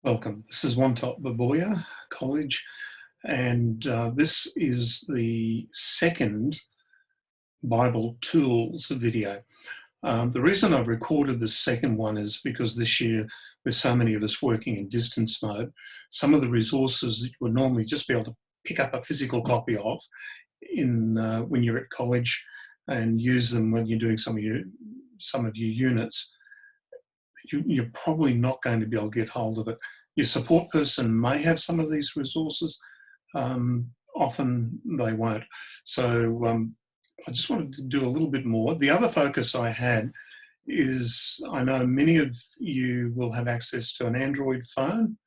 Welcome. This is Wontulp College, and this is the second Bible Tools video. The reason I've recorded the second one is because this year, with so many of us working in distance mode, some of the resources that you would normally just be able to pick up a physical copy of when you're at college and use them when you're doing some of your units, you're probably not going to be able to get hold of it. Your support person may have some of these resources. Often they won't. So I just wanted to do a little bit more. The other focus I had is I know many of you will have access to an Android phone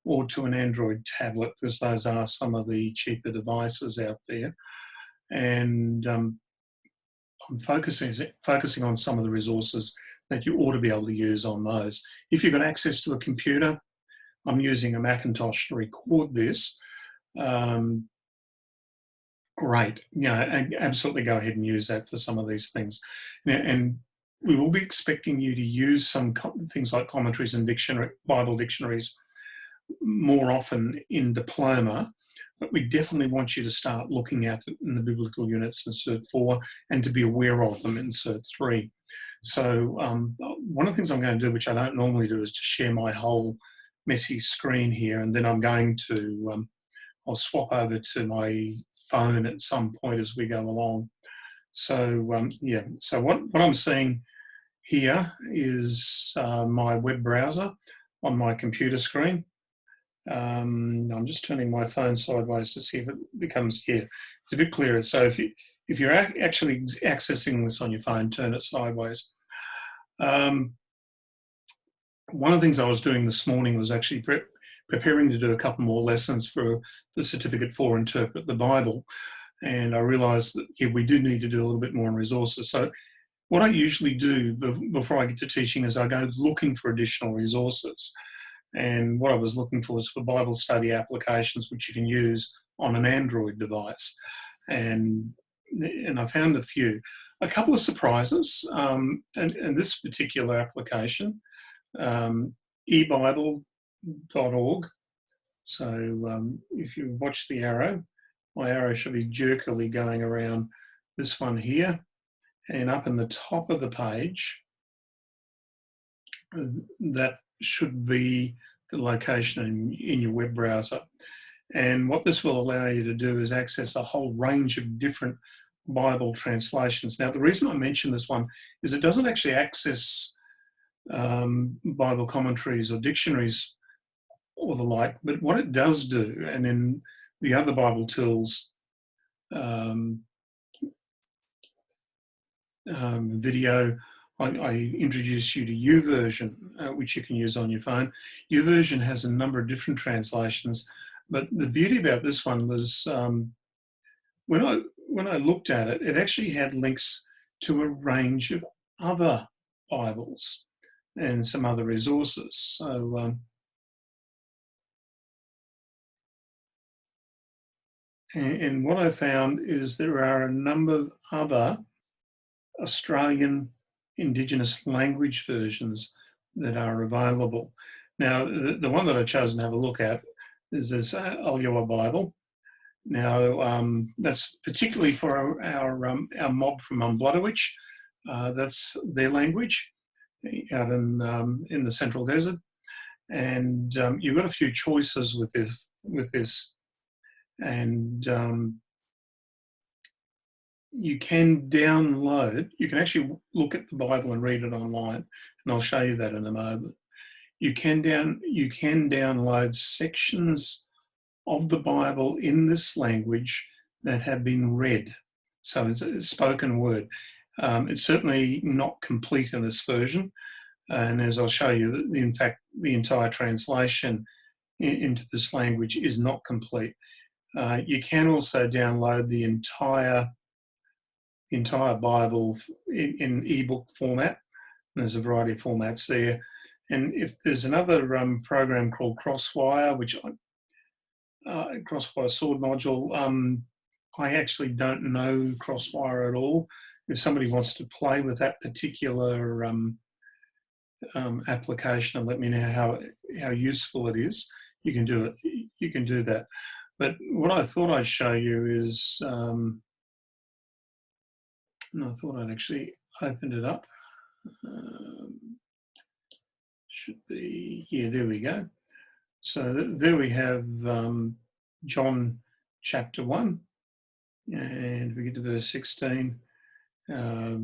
or to an Android tablet, because those are some of the cheaper devices out there. And I'm focusing on some of the resources that you ought to be able to use on those. If you've got access to a computer, I'm using a Macintosh to record this. Great, absolutely go ahead and use that for some of these things. And we will be expecting you to use some things like commentaries and Bible dictionaries more often in diploma, but we definitely want you to start looking at it in the biblical units in Cert 4 and to be aware of them in Cert 3. So one of the things I'm going to do, which I don't normally do, is to share my whole messy screen here, and then I'm going to, I'll swap over to my phone at some point as we go along. So so what I'm seeing here is my web browser on my computer screen. I'm just turning my phone sideways to see if it becomes, it's a bit clearer. So if you're actually accessing this on your phone, turn it sideways. One of the things I was doing this morning was actually preparing to do a couple more lessons for the Certificate for Interpret the Bible. And I realised that we do need to do a little bit more on resources. So what I usually do before I get to teaching is I go looking for additional resources. And what I was looking for was for Bible study applications which you can use on an Android device. And I found a few. A couple of surprises, and this particular application, ebible.org. So if you watch the arrow, my arrow should be jerkily going around this one here, and up in the top of the page, that should be the location in your web browser. And what this will allow you to do is access a whole range of different Bible translations. Now, the reason I mention this one is it doesn't actually access Bible commentaries or dictionaries or the like, but what it does do, and in the other Bible tools video, I introduce you to YouVersion, which you can use on your phone. YouVersion has a number of different translations, but the beauty about this one was when I looked at it, it actually had links to a range of other Bibles and some other resources. So, and what I found is there are a number of other Australian Indigenous language versions that are available. Now, the one that I've chosen to have a look at is this Ulua Bible. Now, that's particularly for our mob from Umbludowitch. That's their language out in the Central Desert. And you've got a few choices with this. And you can actually look at the Bible and read it online, and I'll show you that in a moment. You can download sections of the Bible in this language that have been read. So it's spoken word. It's certainly not complete in this version, and as I'll show you, in fact, the entire translation into this language is not complete. You can also download the entire Bible in ebook format. And there's a variety of formats there. And if there's another program called Crosswire, which Crosswire Sword Module, I actually don't know Crosswire at all. If somebody wants to play with that particular application and let me know how how useful it is, you can do it. You can do that. But what I thought I'd show you is, and I thought I'd actually opened it up. Should be, yeah, there we go. So there we have John chapter 1, and we get to verse 16. Yeah,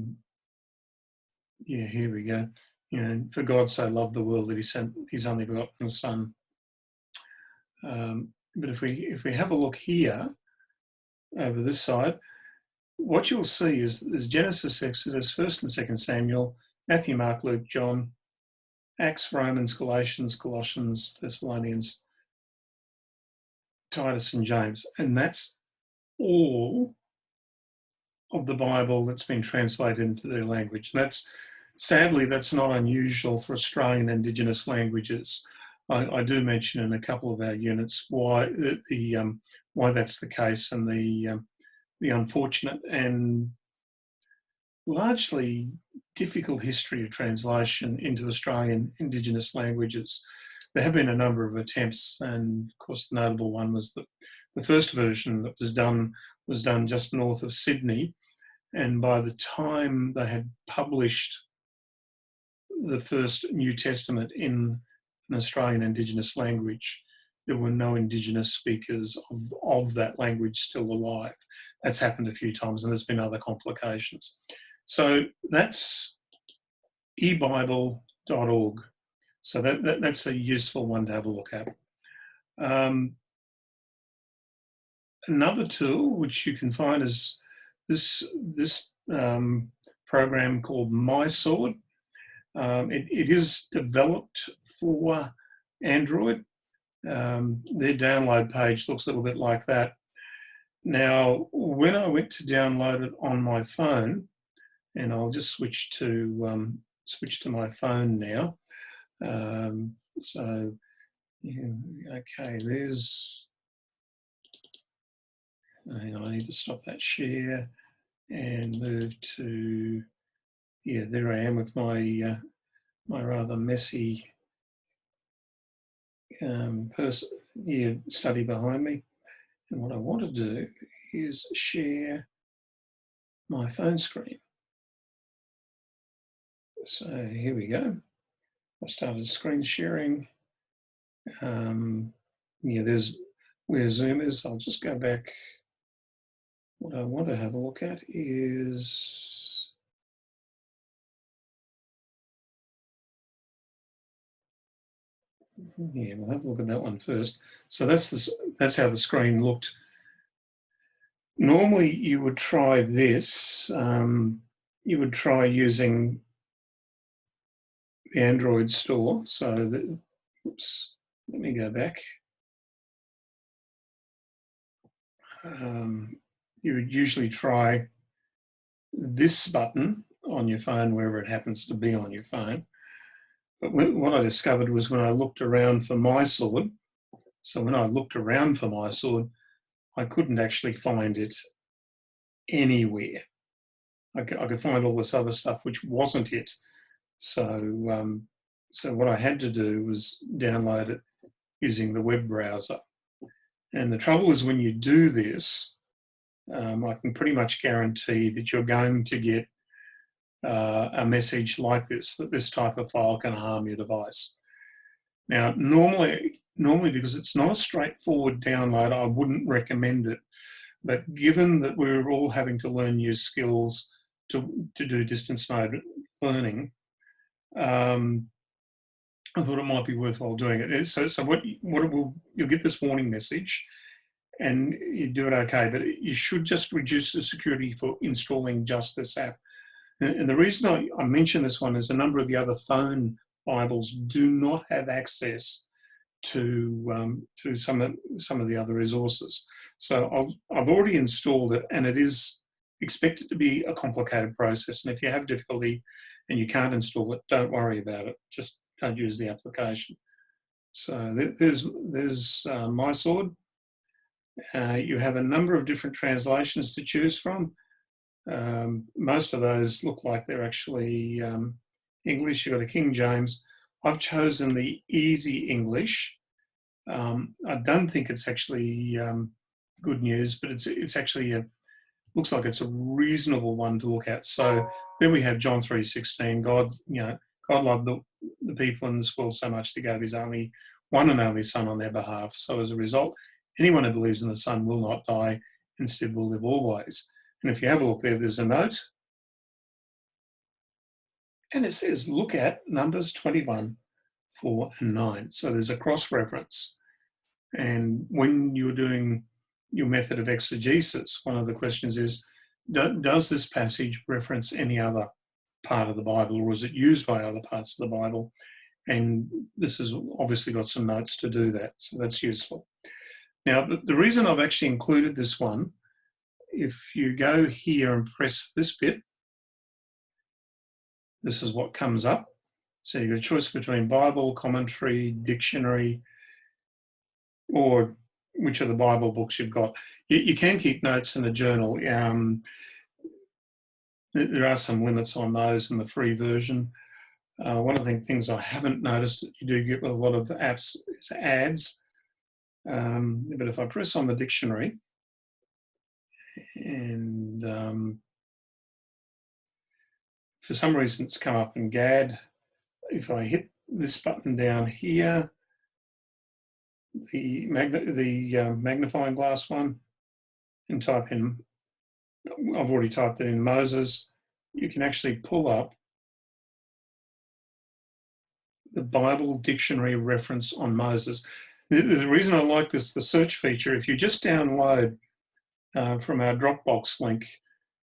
here we go. You know, for God so loved the world that he sent his only begotten Son. But if we have a look here over this side, what you'll see is there's Genesis, Exodus, 1st and 2nd Samuel, Matthew, Mark, Luke, John, Acts, Romans, Galatians, Colossians, Thessalonians, Titus and James. And that's all of the Bible that's been translated into their language. And sadly, that's not unusual for Australian Indigenous languages. I do mention in a couple of our units why that's the case, and the unfortunate and largely difficult history of translation into Australian Indigenous languages. There have been a number of attempts, and of course the notable one was the first version that was done just north of Sydney, and by the time they had published the first New Testament in an Australian Indigenous language, there were no Indigenous speakers of that language still alive. That's happened a few times, and there's been other complications. So that's ebible.org. So that's a useful one to have a look at. Another tool which you can find is this program called MySword. It is developed for Android. Their download page looks a little bit like that. Now, when I went to download it on my phone, and I'll just switch to my phone now. So, yeah, okay, hang on, I need to stop that share and move to, yeah, there I am with my my rather messy study behind me. And what I want to do is share my phone screen. So here we go. I started screen sharing. There's where Zoom is. I'll just go back. What I want to have a look at is we'll have a look at that one first. So that's how the screen looked. Normally, you would try this. You would try using the Android store. So, oops, let me go back. You would usually try this button on your phone, wherever it happens to be on your phone. But what I discovered was when I looked around for MySword, so when I looked around for MySword, I couldn't actually find it anywhere. I could find all this other stuff which wasn't it. So, so what I had to do was download it using the web browser. And the trouble is when you do this, I can pretty much guarantee that you're going to get a message like this, that this type of file can harm your device. Now, normally because it's not a straightforward download, I wouldn't recommend it. But given that we're all having to learn new skills to do distance mode learning, I thought it might be worthwhile doing it. So you'll get this warning message, and you do it okay, but you should just reduce the security for installing just this app. And the reason I mention this one is a number of the other phone Bibles do not have access to some of the other resources. So I've already installed it, and it is expected to be a complicated process. And if you have difficulty and you can't install it, don't worry about it. Just don't use the application. So there's MySword. You have a number of different translations to choose from. Most of those look like they're actually English. You've got a King James, I've chosen the Easy English. I don't think it's actually good news, but it's actually looks like it's a reasonable one to look at. So then we have John 3:16. God, God loved the people in this world so much that he gave his only one and only Son on their behalf. So as a result, anyone who believes in the Son will not die, instead will live always. And if you have a look there, there's a note. And it says, look at Numbers 21, 4 and 9. So there's a cross-reference. And when you're doing your method of exegesis, one of the questions is, does this passage reference any other part of the Bible, or is it used by other parts of the Bible? And this has obviously got some notes to do that, so that's useful. Now, the reason I've actually included this one, if you go here and press this bit, this is what comes up. So you've got a choice between Bible, commentary, dictionary, or which of the Bible books you've got. You can keep notes in a journal. There are some limits on those in the free version. One of the things I haven't noticed that you do get with a lot of apps is ads. But if I press on the dictionary and for some reason it's come up in GAD, if I hit this button down here, the magnifying glass one, and type in, I've already typed it in Moses, you can actually pull up the Bible dictionary reference on Moses. The reason I like this, the search feature, if you just download from our Dropbox link,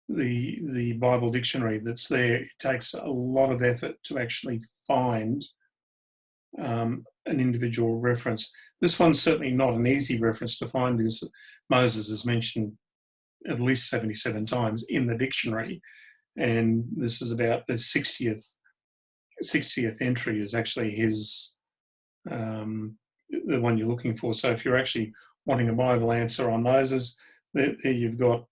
the Bible dictionary that's there, it takes a lot of effort to actually find an individual reference. This one's certainly not an easy reference to find because Moses is mentioned at least 77 times in the dictionary, and this is about the 60th entry is actually his, the one you're looking for. So if you're actually wanting a Bible answer on Moses, there you've got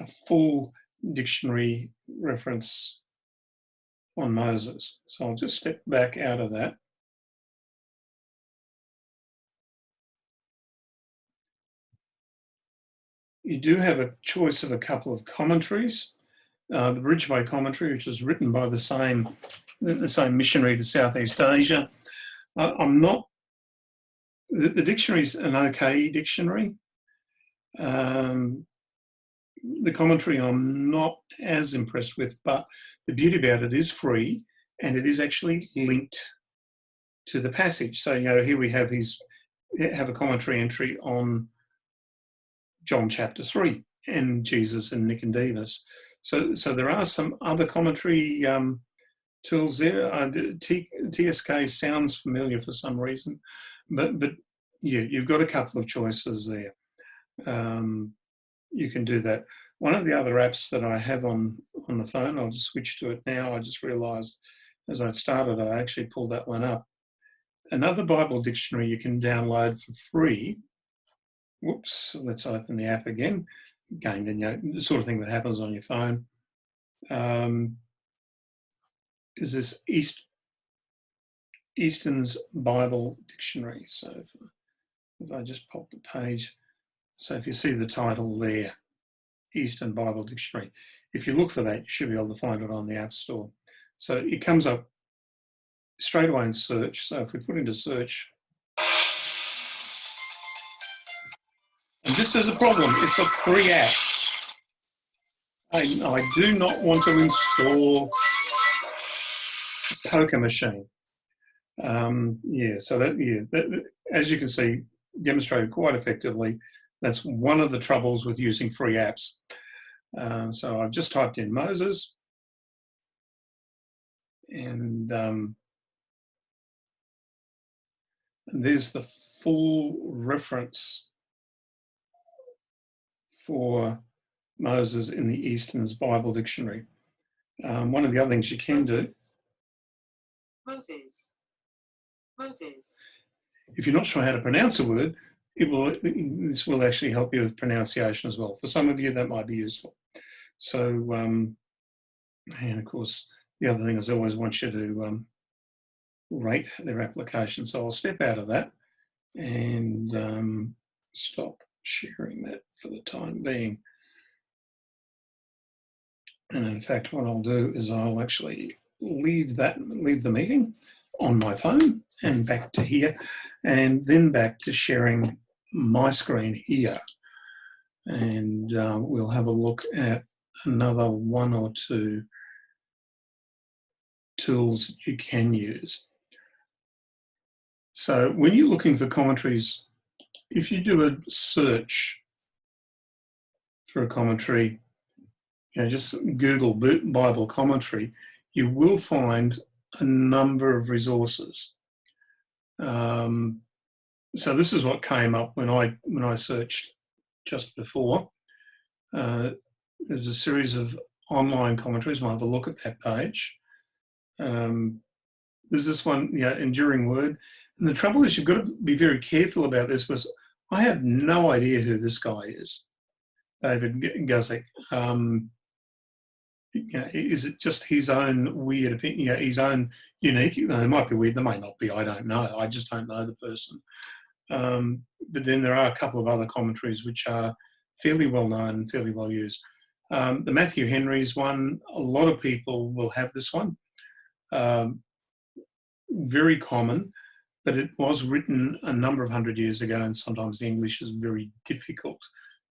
a full dictionary reference on Moses. So I'll just step back out of that. You do have a choice of a couple of commentaries. The Bridgeway commentary, which was written by the same missionary to Southeast Asia. I'm not, the dictionary's an okay dictionary. The commentary I'm not as impressed with, but the beauty about it is free and it is actually linked to the passage. So, here we have a commentary entry on John chapter 3 and Jesus and Nicodemus. So there are some other commentary tools there. TSK sounds familiar for some reason, but yeah, you've got a couple of choices there. You can do that. One of the other apps that I have on the phone, I'll just switch to it now. I just realised as I started, I actually pulled that one up. Another Bible dictionary you can download for free. Whoops, let's open the app again. Again, the sort of thing that happens on your phone. Is this Easton's Bible Dictionary. So if I just pop the page, so if you see the title there, Easton Bible Dictionary, if you look for that, you should be able to find it on the App Store. So it comes up straight away in search. So if we put into search, and this is a problem, it's a free app. I do not want to install a poker machine. So that, as you can see, demonstrated quite effectively. That's one of the troubles with using free apps. So I've just typed in Moses, and there's the full reference for Moses in the Easton's Bible Dictionary. One of the other things you can do, Moses. If you're not sure how to pronounce a word, this will actually help you with pronunciation as well. For some of you, that might be useful. So, and of course, the other thing is I always want you to rate their application. So I'll step out of that and stop sharing that for the time being. And in fact, what I'll do is I'll actually leave the meeting on my phone and back to here, and then back to sharing my screen here. And we'll have a look at another one or two tools that you can use. So when you're looking for commentaries, if you do a search for a commentary, just Google Bible commentary, you will find a number of resources. So this is what came up when I searched just before. There's a series of online commentaries. We'll have a look at that page. There's this one, Enduring Word. And the trouble is, you've got to be very careful about this, because I have no idea who this guy is, David Guzik. Is it just his own weird opinion, his own unique? It might be weird, they may not be, I don't know. I just don't know the person. But then there are a couple of other commentaries which are fairly well known and fairly well used. The Matthew Henry's one, a lot of people will have this one. Very common, but it was written a number of hundred years ago, and sometimes the English is very difficult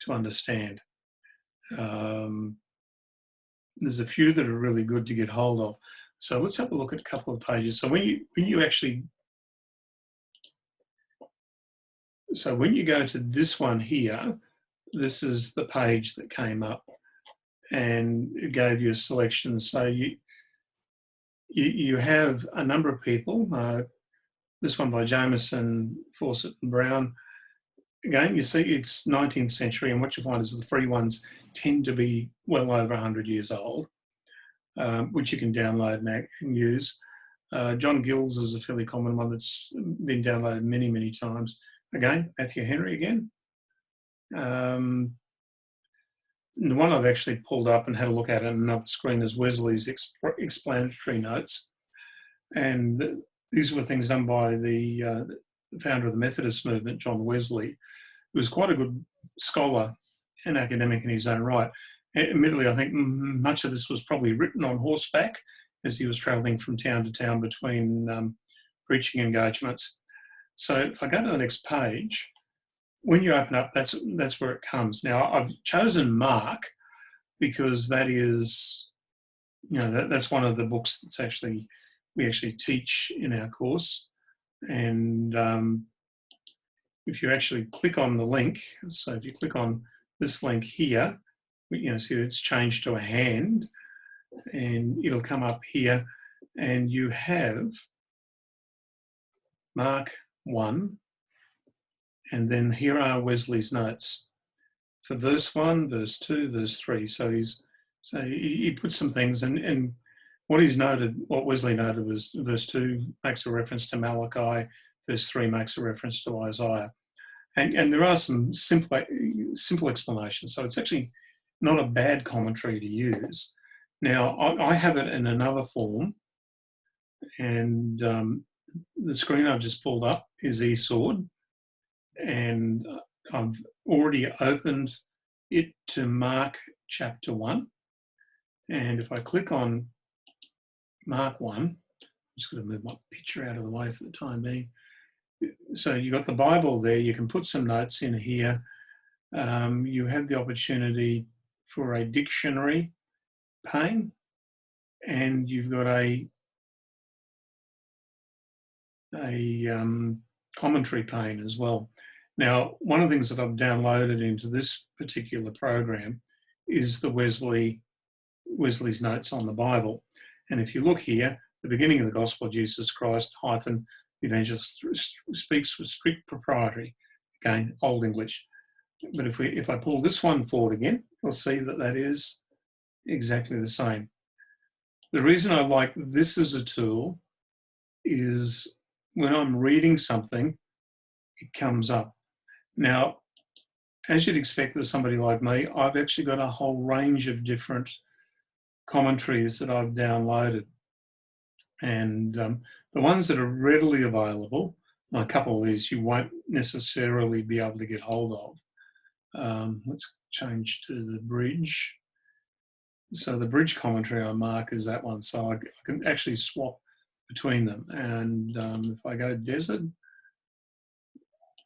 to understand. There's a few that are really good to get hold of. So let's have a look at a couple of pages. So when you go to this one here, this is the page that came up, and it gave you a selection. So you have a number of people. This one by Jameson, Fawcett and Brown. Again, you see it's 19th century, and what you find is the free ones tend to be well over 100 years old, which you can download and use. John Gill's is a fairly common one that's been downloaded many, many times. Again, Matthew Henry again. The one I've actually pulled up and had a look at on another screen is Wesley's explanatory notes. And these were things done by the founder of the Methodist movement, John Wesley, who was quite a good scholar and academic in his own right. Admittedly, I think much of this was probably written on horseback as he was travelling from town to town between preaching engagements. So if I go to the next page, when you open up, that's where it comes. Now, I've chosen Mark because that is, that's one of the books that's we actually teach in our course. And if you actually click on the link, so if you click on this link here, see it's changed to a hand, and it'll come up here, and you have Mark 1, and then here are Wesley's notes for verse 1, verse 2, verse 3. So he put some things, and what Wesley noted was verse 2 makes a reference to Malachi, verse 3 makes a reference to Isaiah. And there are some simple explanations. So it's actually not a bad commentary to use. Now, I have it in another form, and the screen I've just pulled up is eSword, and I've already opened it to Mark chapter 1. And if I click on Mark 1, I'm just going to move my picture out of the way for the time being. So you've got the Bible there. You can put some notes in here. You have the opportunity for a dictionary pane, and you've got a commentary pane as well. Now, one of the things that I've downloaded into this particular program is the Wesley's notes on the Bible. And if you look here, the beginning of the Gospel of Jesus Christ, the evangelist speaks with strict propriety. Again, Old English. But if I pull this one forward again, you'll see that is exactly the same. The reason I like this as a tool is when I'm reading something, it comes up. Now, as you'd expect with somebody like me, I've actually got a whole range of different commentaries that I've downloaded. And The ones that are readily available, a couple of these you won't necessarily be able to get hold of. Let's change to the bridge. So the bridge commentary I mark is that one, so I can actually swap between them. And if I go desert,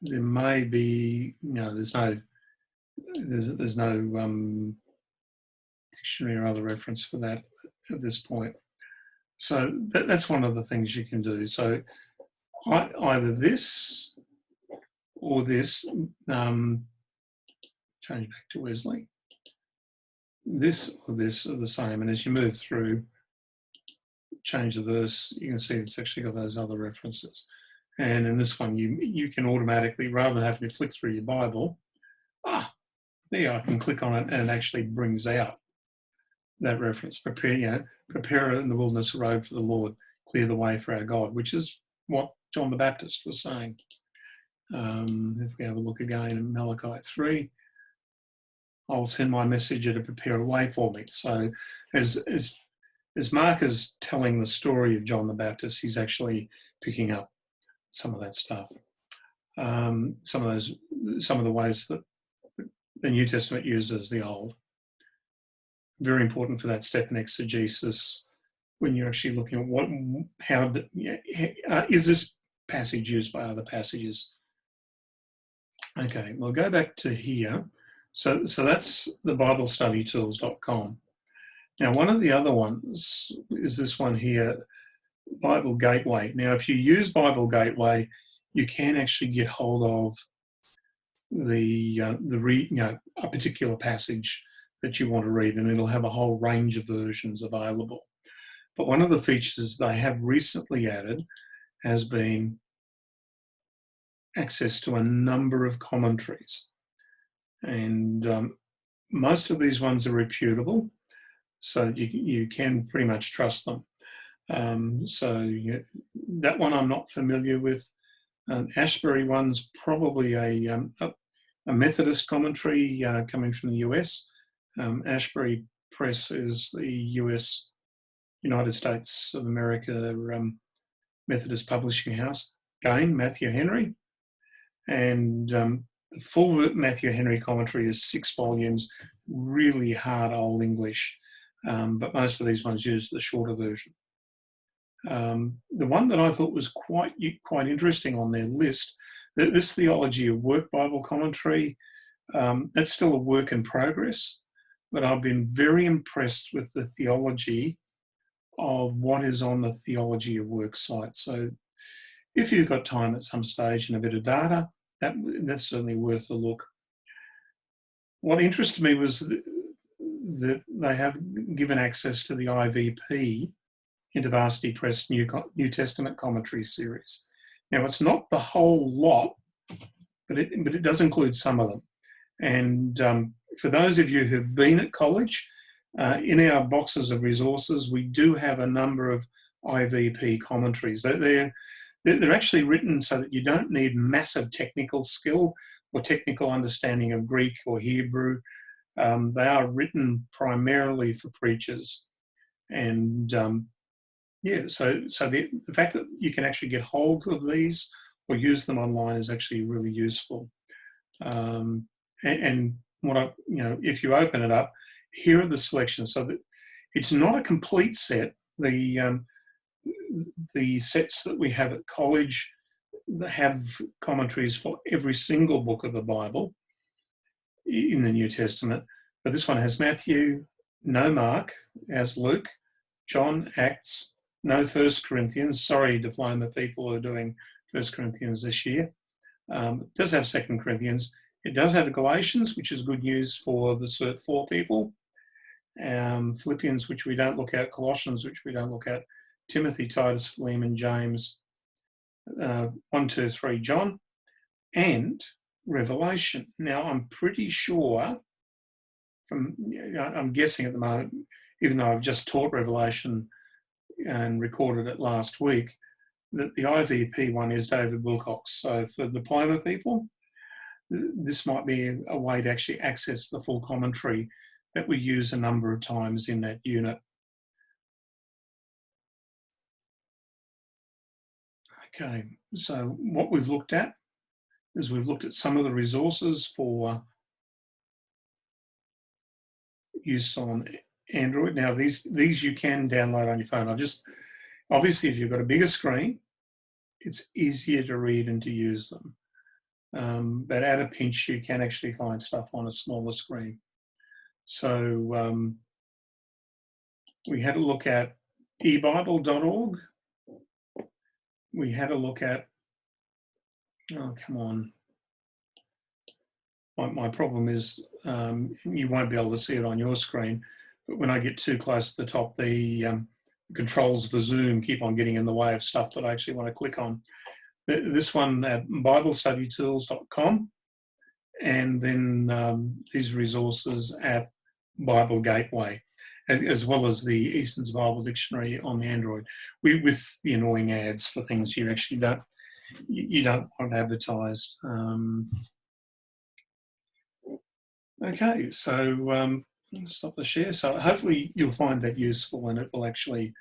there may be, there's no dictionary or other reference for that at this point. So that's one of the things you can do. So either this or this, change back to Wesley. This or this are the same, and as you move through, change the verse, you can see it's actually got those other references. And in this one, you can automatically, rather than having to flick through your Bible, there I can click on it and it actually brings out that reference. Prepare in the wilderness a road for the Lord, clear the way for our God, which is what John the Baptist was saying. If we have a look again in Malachi 3, I'll send my messenger to prepare a way for me. So as Mark is telling the story of John the Baptist, he's actually picking up some of that stuff. Some of the ways that the New Testament uses the Old. Very important for that step in exegesis when you're actually looking at is this passage used by other passages? Okay, we'll go back to here. So that's the BibleStudyTools.com. Now, one of the other ones is this one here, Bible Gateway. Now, if you use Bible Gateway, you can actually get hold of a particular passage that you want to read, and it'll have a whole range of versions available. But one of the features they have recently added has been access to a number of commentaries. And most of these ones are reputable, so you can pretty much trust them. That one I'm not familiar with. Ashbury one's probably a Methodist commentary coming from the US. Ashbury Press is the United States of America Methodist Publishing House. Again, Matthew Henry. And the full Matthew Henry commentary is 6 volumes, really hard old English, but most of these ones use the shorter version. The one that I thought was quite interesting on their list, this Theology of Work Bible commentary, that's still a work in progress, but I've been very impressed with the theology of what is on the Theology of Work site. So if you've got time at some stage and a bit of data, that's certainly worth a look. What interested me was that they have given access to the IVP, InterVarsity Press New Testament Commentary Series. Now, it's not the whole lot, but it does include some of them. And for those of you who've been at college, in our boxes of resources, we do have a number of IVP commentaries. They're actually written so that you don't need massive technical skill or technical understanding of Greek or Hebrew. They are written primarily for preachers. And so the fact that you can actually get hold of these or use them online is actually really useful. And if you open it up, here are the selections. So that it's not a complete set. The sets that we have at college have commentaries for every single book of the Bible in the New Testament, but this one has Matthew, no Mark, has Luke, John, Acts, no 1 Corinthians. Sorry, diploma people who are doing 1 Corinthians this year. It does have 2 Corinthians. It does have Galatians, which is good news for the Cert 4 people. Philippians, which we don't look at. Colossians, which we don't look at. Timothy, Titus, Philemon, James, 1, 2, 3, John, and Revelation. Now, I'm pretty sure, I'm guessing at the moment, even though I've just taught Revelation and recorded it last week, that the IVP one is David Wilcox. So for diploma people, this might be a way to actually access the full commentary that we use a number of times in that unit. Okay, so what we've looked at is we've looked at some of the resources for use on Android. Now, these you can download on your phone. Obviously, if you've got a bigger screen, it's easier to read and to use them. But at a pinch, you can actually find stuff on a smaller screen. So we had a look at ebible.org. We had a look at, oh, come on. My problem is you won't be able to see it on your screen, but when I get too close to the top, the controls for Zoom keep on getting in the way of stuff that I actually want to click on. This one at BibleStudyTools.com, and then these resources at Bible Gateway, as well as the Easton's Bible Dictionary on the Android, with the annoying ads for things you actually don't want advertised. Okay, so stop the share. So hopefully you'll find that useful, and it will actually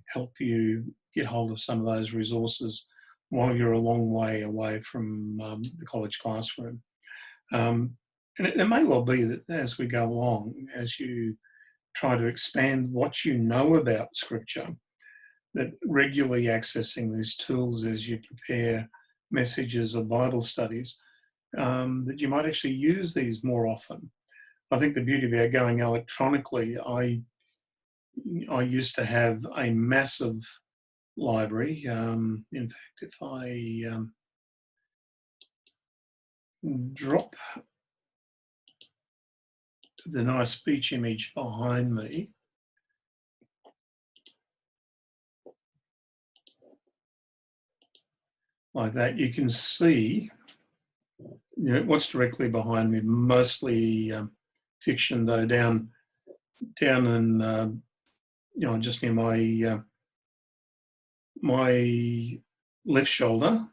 help you get hold of some of those resources while you're a long way away from the college classroom. And it may well be that as we go along, as you try to expand what you know about Scripture, that regularly accessing these tools as you prepare messages or Bible studies, that you might actually use these more often. I think the beauty about going electronically, I used to have a massive library. In fact, if I drop the nice beach image behind me, like that, you can see what's directly behind me, mostly fiction, though down in just near my left shoulder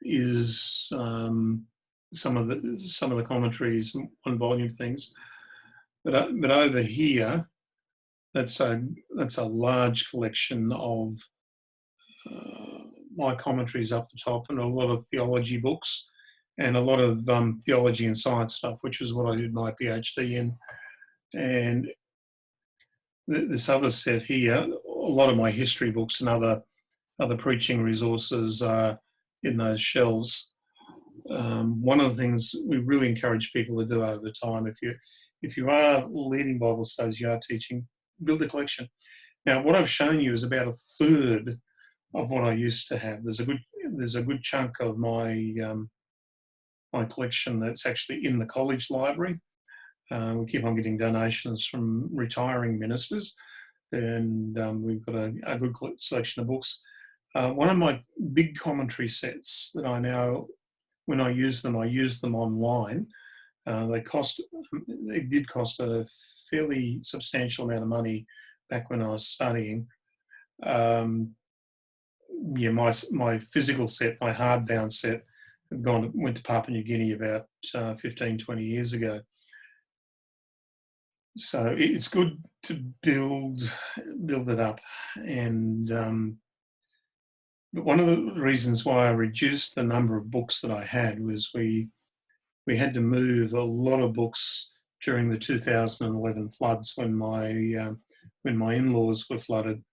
is some of the commentaries, one volume things, but over here, that's a large collection of my commentaries up the top, and a lot of theology books, and a lot of theology and science stuff, which is what I did my PhD in. And this other set here, a lot of my history books and other preaching resources are in those shelves. One of the things we really encourage people to do over time, if you are leading Bible studies, you are teaching, build a collection. Now, what I've shown you is about a third of what I used to have. There's a good chunk of my my collection that's actually in the college library. We keep on getting donations from retiring ministers, and we've got a good selection of books. One of my big commentary sets that I now, when I use them online. They did cost a fairly substantial amount of money back when I was studying. My physical set, my hardbound set, went to Papua New Guinea about 15, 20 years ago. So it's good to build it up. And but one of the reasons why I reduced the number of books that I had was we had to move a lot of books during the 2011 floods when my in-laws were flooded,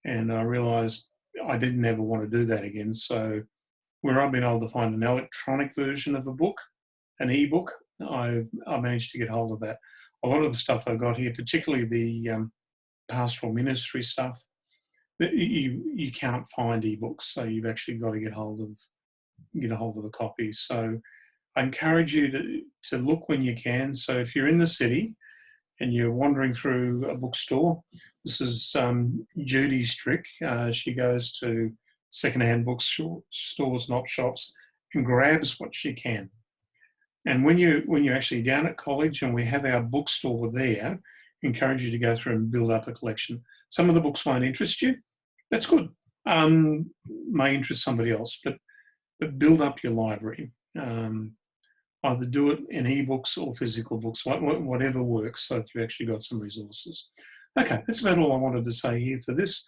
and I realised I didn't ever want to do that again. So where I've been able to find an electronic version of a book, an e-book, I managed to get hold of that. A lot of the stuff I've got here, particularly the pastoral ministry stuff, you can't find e-books, so you've actually got to get hold of a copy. So I encourage you to look when you can. So if you're in the city and you're wandering through a bookstore, this is Judy's trick. She goes to secondhand bookstores and op shops and grabs what she can. And when you're actually down at college and we have our bookstore there, I encourage you to go through and build up a collection. Some of the books won't interest you. That's good. May interest somebody else, but build up your library. Either do it in ebooks or physical books, whatever works, so that you've actually got some resources. Okay, that's about all I wanted to say here for this.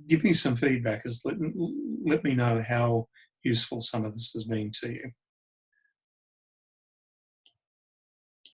Give me some feedback, let me know how useful some of this has been to you.